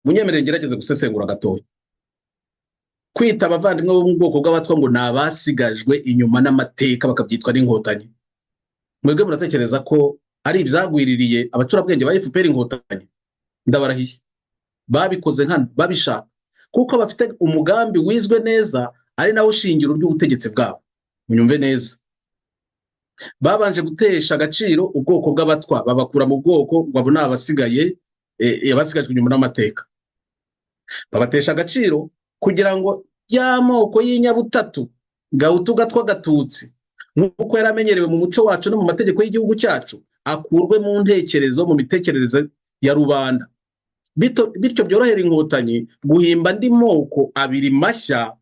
munyemerere ngerageze gusesengura gatoya. Kwita abavandimwe bo mu bwoko bw'abatwa ngo ni abasigajwe inyuma n'amateka bakabyitwa n'inkotanyi, mwebwe muratekereza ko ari ibyagwiririye abacurabwenge ba FPR inkotanyi? Ndabarahiye babikoze nkana babishaka, kuko bafite umugambi wizwe neza, ari nawo shingiro ry'ubutegetsi bwabo. Munyumve neza, babanje gutesha agaciro ubwoko bw'abatwa, babakura mu bwoko ngo ni abasigaye basigajwe inyuma n'amateka, babatesha agaciro kugira ngo ya moko y'inyabutatu Gahutu, Gatwa, Gatutsi nk'uko yaramenyerewe mu muco wacu no mu mategeko y'igihugu cyacu akurwe mu ntekerezo, mu mitekerereze ya rubanda. Bityo byorohera inkotanyi guhimba andi moko abiri mashya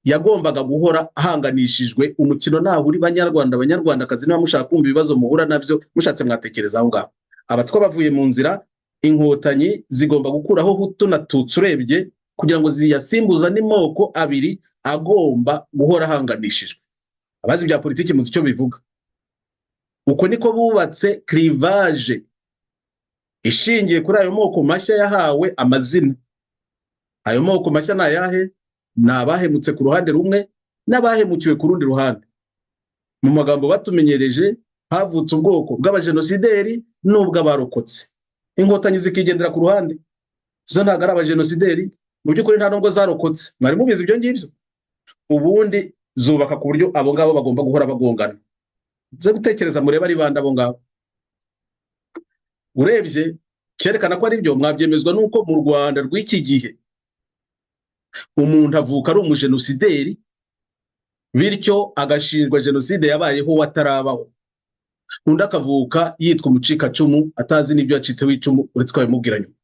yagombaga guhora ahanganishijwe umukino. Naho uri banyarwanda, abanyarwandakazi, niba mushaka kumva ibibazo muhura nabyo, mushatse mwatekereza aho ngaho. Abatwa bavuye mu nzira, inkotanyi zigomba gukuraho Hutu na Tutsi urebye, kugira ngo ziyasimbuza n'imoko abiri agomba guhora ahanganishijwe. Abazi bya politiki muzi icyo bivuga. Uko niko bubatse clivage ishingiye kuri ayo moko mashya yahawe amazina. Ayo moko mashya ni ayahe? Ni abahemutse ku ruhande rumwe n'abahemukiwe ku rundi ruhande. Mu magambo batumenyereje, havutse ubwoko bw'abajenosideri n'ubw'abarokotse. Inkotanyi zikigendera ku ruhande, zo ntabwo ari abajenosideri, mu by'ukuri nta nubwo zarokotse. Mwari mubizi ibyo ngibyo? Ubundi zubaka ku buryo abo ngabo bagomba guhora bagongana. Ze gutekereza mureba ari bande abo ngabo. Urebye cyerekana ko ari byo, mwabyemezwa nuko mu Rwanda rw'iki gihe umuntu avuka ari umujenosideri, bityo agashinjwa jenoside yabayeho watarabaho. Undi akavuka yitwa umucikacumu atazi n'ibyo yacitseho icumu uretse ko abimubwira nyuma.